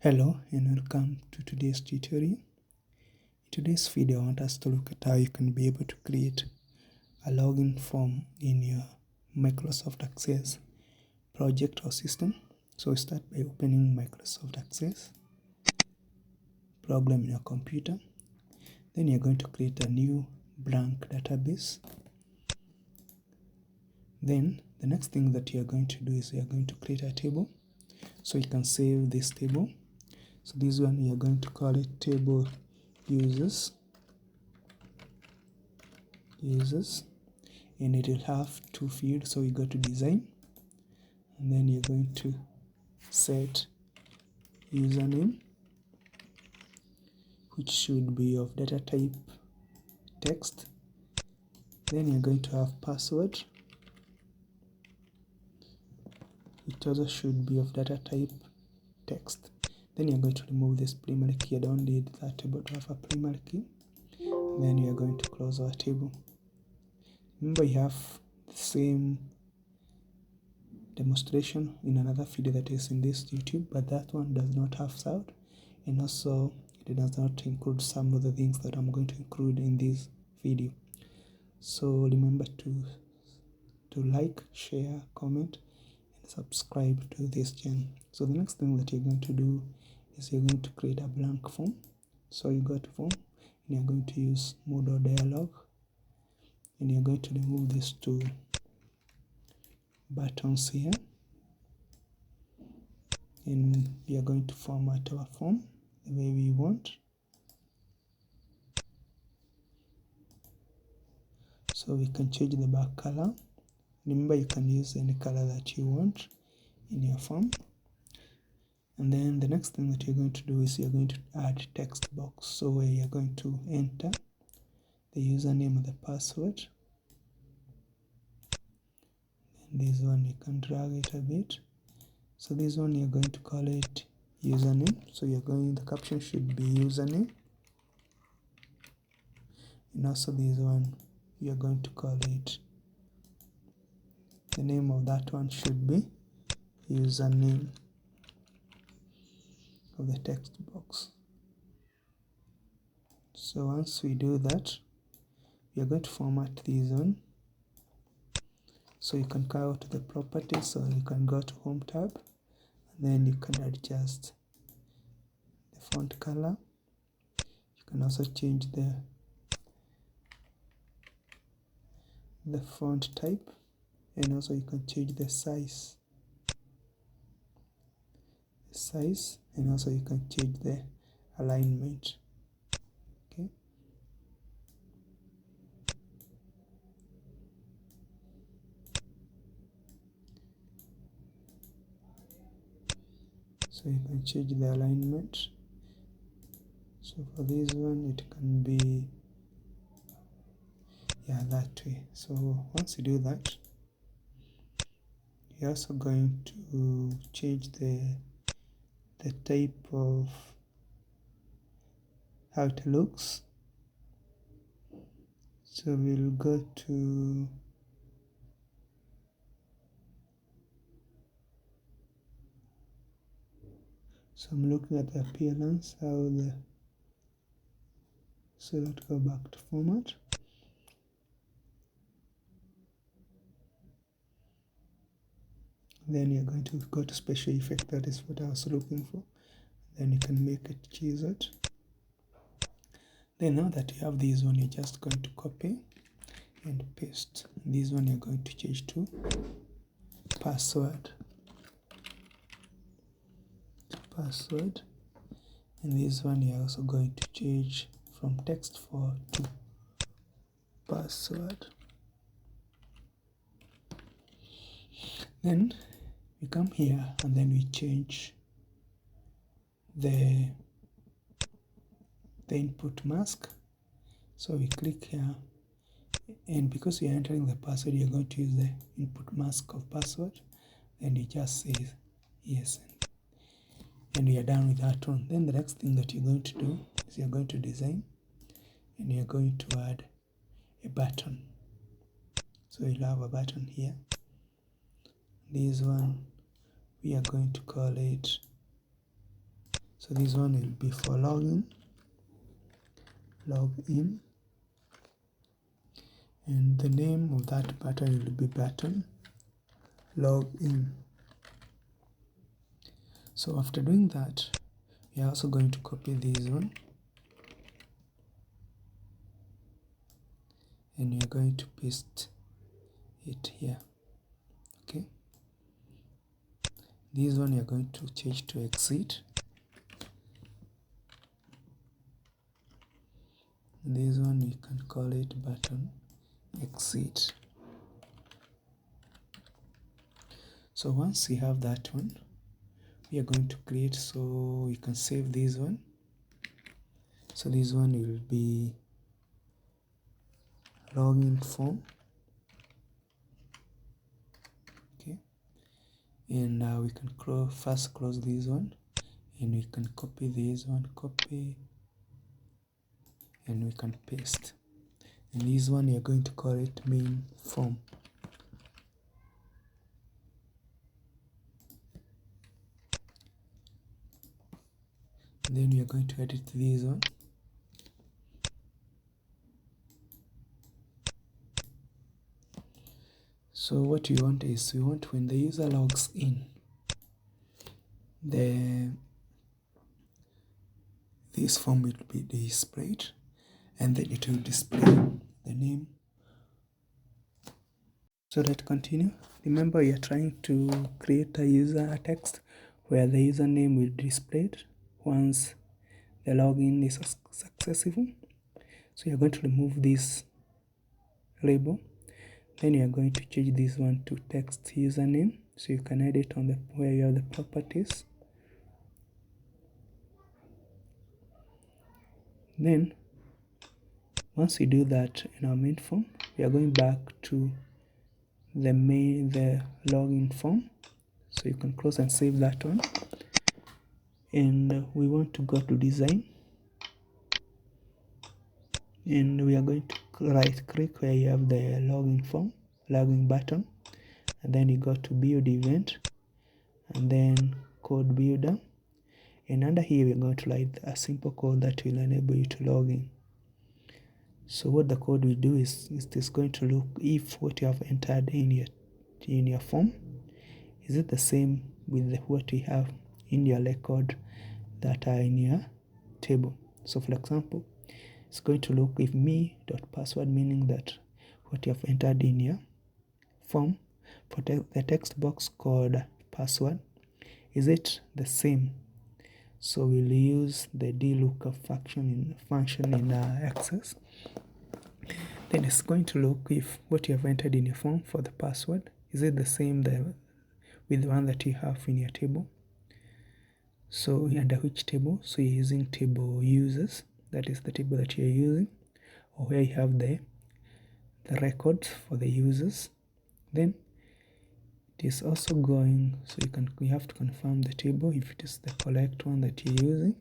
Hello and welcome to today's tutorial. In today's video, I want us to look at how you can be able to create a login form in your Microsoft Access project or system. So we start by opening Microsoft Access program in your computer. Then you're going to create a new blank database. Then the next thing that you're going to do is you're going to create a table. So you can save this table. So this one you're going to call it table users, and it will have two fields. So you go to design, and then you're going to set username, which should be of data type text. Then you're going to have password, which also should be of data type text. Then you're going to remove this primary key. I don't need that table to have a primary key. Then you're going to close our table. Remember, you have the same demonstration in another video that is in this YouTube, but that one does not have sound, and also it does not include some of the things that I'm going to include in this video. So remember to like, share, comment, and subscribe to this channel. So the next thing that you're going to do is you're going to create a blank form. So you go to form, and you're going to use Moodle dialog, and you're going to remove these two buttons here, and we are going to format our form the way we want. So we can change the back color. Remember, you can use any color that you want in your form. And then the next thing that you're going to do is you're going to add text box. So where you're going to enter the username and the password. And this one you can drag it a bit. So this one you're going to call it username. So the caption should be username. And also this one you're going to call it, the name of that one should be username of the text box. So once we do that, we are going to format this one. So you can go to the properties, or you can go to home tab, and then you can adjust the font color. You can also change the font type, and also you can change the size, and also you can change the alignment. Okay, so you can change the alignment. So for this one it can be that way. So once you do that, you're also going to change the type of how it looks. So we'll go to I'm looking at the appearance, so let's go back to format. Then you're going to go to special effect. That is what I was looking for. Then you can make it choose it. Then now that you have this one, you're just going to copy and paste. This one you're going to change to password, and this one you're also going to change from text for to password. Then we come here, and then we change the input mask. So we click here, and because you're entering the password, you're going to use the input mask of password, and you just say yes, and we are done with that one. Then the next thing that you're going to do is you're going to design, and you're going to add a button. So you'll have a button here. This one we are going to call it So this one will be for login, and the name of that button will be button login. So after doing that, we are also going to copy this one, and you're going to paste it here. Okay, this one you're going to change to exit. This one we can call it button exit. So once we have that one, we are going to create, so we can save this one. So this one will be login form. Okay, and we can first close this one, and we can copy this one, and we can paste. And this one we are going to call it main form. Then we are going to edit this one. So what we want is, we want when the user logs in, this form will be displayed, and then it will display the name. So let's continue. Remember, we are trying to create a user text where the username will be displayed once the login is successful. So you're going to remove this label. Then you are going to change this one to text username, so you can edit on the where you have the properties. Then once we do that in our main form, we are going back to the login form. So you can close and save that one. And we want to go to design, and we are going to right click where you have the login button, and then you go to build event, and then code builder, and under here we're going to write a simple code that will enable you to log in. So what the code will do is it is going to look if what you have entered in your form is it the same with what we have in your record that are in your table. So for example, it's going to look if me.password, meaning that what you have entered in your form for the text box called password, is it the same? So we'll use the dlookup function in access. Then it's going to look if what you have entered in your form for the password, is it the same with the one that you have in your table. So under which table? So you're using table users, that is the table that you're using, or where you have the records for the users. Then it is also going, so you have to confirm the table if it is the correct one that you're using.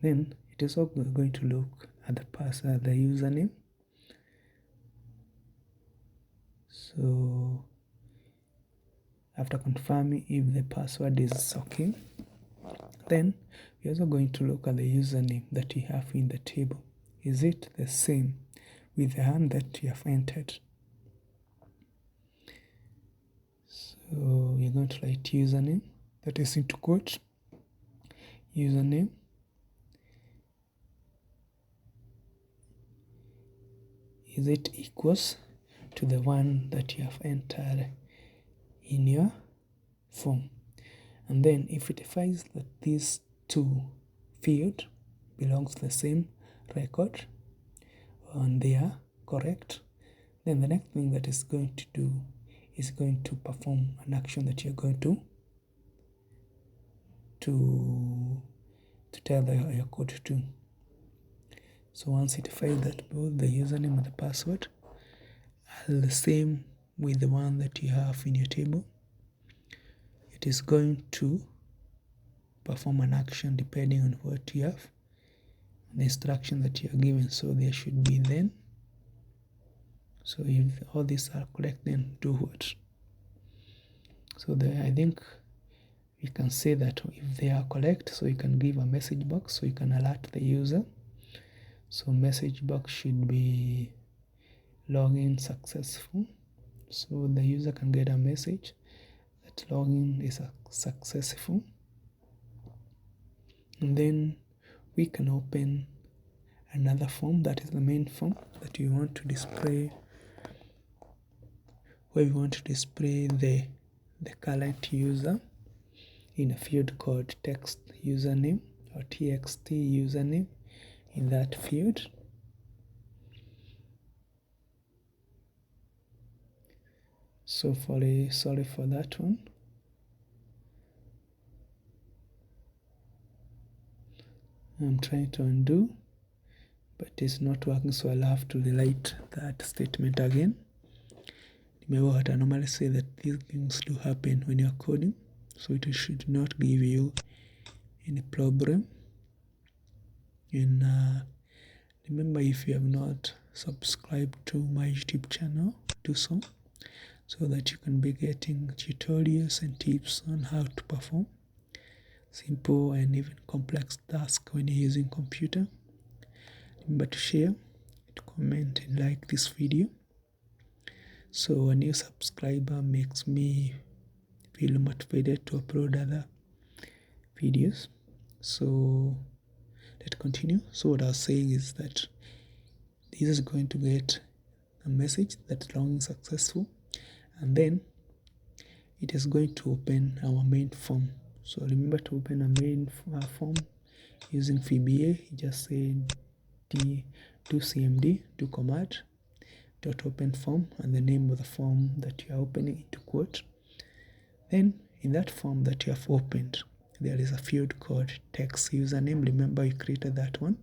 Then it is also going to look at the username. So after confirming if the password is okay, then we're also going to look at the username that you have in the table. Is it the same with the one that you have entered? So we're going to write username, that is into quotes, username, is it equals to the one that you have entered in your form. And then if it finds that these two fields belongs to the same record and they are correct, then the next thing that is going to do is going to perform an action that you're going to tell your code to. So once it finds that both the username and the password are the same with the one that you have in your table, it is going to perform an action depending on what you have, the instruction that you are given. So there should be then. So if all these are correct, then do what? So I think we can say that if they are correct, so you can give a message box so you can alert the user. So message box should be login successful, so the user can get a message that login is successful. And then we can open another form, that is the main form that we want to display, where we want to display the current user in a field called text username or txt username in that field. So sorry for that one. I'm trying to undo, but it's not working, so I'll have to rewrite that statement again. Remember what I normally say, that these things do happen when you're coding, so it should not give you any problem. And remember, if you have not subscribed to my YouTube channel, do so that you can be getting tutorials and tips on how to perform simple and even complex tasks when you're using computer. Remember to share, to comment, and like this video. So a new subscriber makes me feel motivated to upload other videos. So let's continue. So what I was saying is that this is going to get a message that login successful, and then it is going to open our main form. So remember to open a main form using VBA. You just say do cmd, do command dot open form, and the name of the form that you are opening into quote. Then in that form that you have opened, there is a field called text username. Remember, you created that one.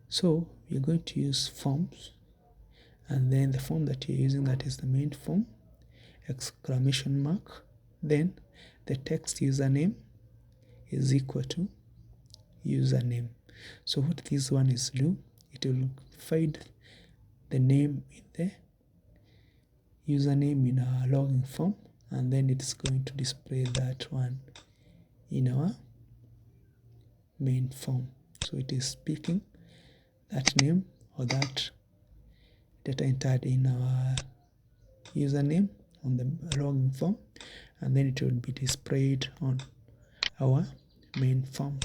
So you're going to use forms, and then the form that you're using, that is the main form, exclamation mark, then the text username is equal to username. So what this one is do, it will find the name in the username in our login form, and then it's going to display that one in our main form. So it is speaking that name or that data entered in our username on the login form, and then it will be displayed on our main form.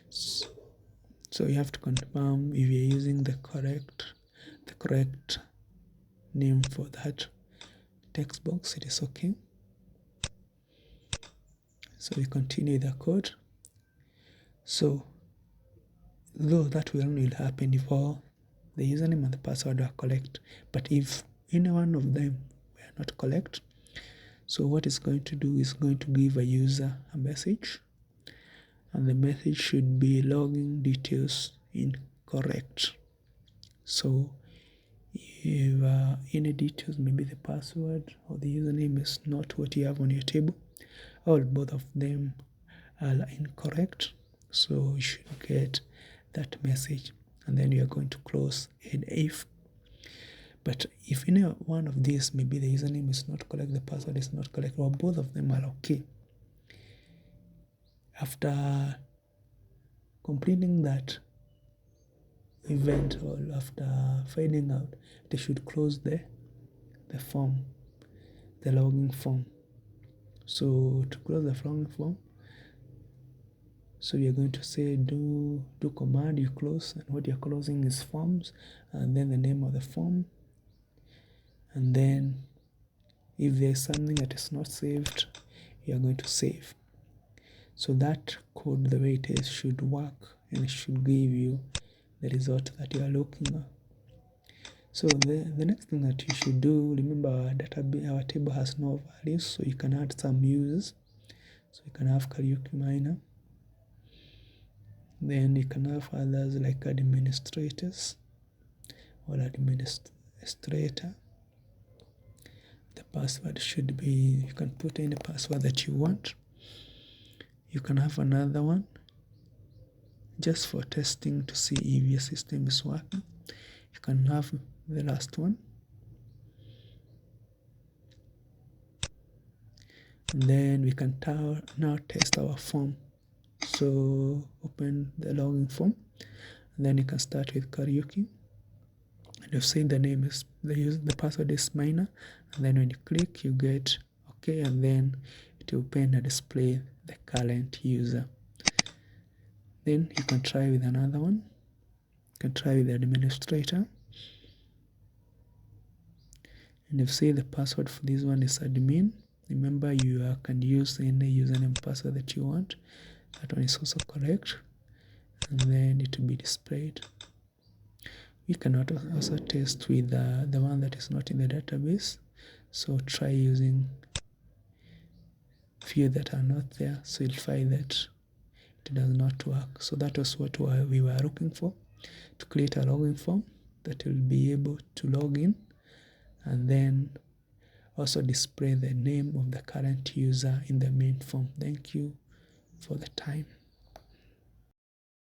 So you have to confirm if you're using the correct name for that text box. It is okay. So we continue the code. So though that will only happen if all the username and the password are correct, but if any one of them were not correct, so what it's going to do is going to give a user a message, and the message should be login details incorrect. So if any details, maybe the password or the username, is not what you have on your table, or both of them are incorrect, so you should get that message, and then you are going to close an if. But if any one of these, maybe the username is not correct, the password is not correct, or both of them are okay, after completing that event or after finding out, they should close the form, the login form. So to close the login form, so you're going to say do command, you close, and what you're closing is forms, and then the name of the form, and then if there's something that is not saved, you're going to save. So that code, the way it is, should work, and it should give you the result that you are looking at. So the next thing that you should do, remember our table has no values, so you can add some users. So you can have karaoke miner, then you can have others like administrators or administrator. The password should be, you can put in the password that you want. You can have another one just for testing to see if your system is working. You can have the last one, And then we can now test our form. So open the login form, and then you can start with karaoke. And you've seen the name is the password is minor, and then when you click you get okay, and then it will open and display the current user. Then you can try with another one. You can try with the administrator, and you've seen the password for this one is admin. Remember, you can use any username and password that you want. That one is also correct, and then it will be displayed. You can also test with the one that is not in the database. So try using few that are not there, so you'll find that it does not work. So that was what we were looking for, to create a login form that will be able to log in and then also display the name of the current user in the main form. Thank you for the time.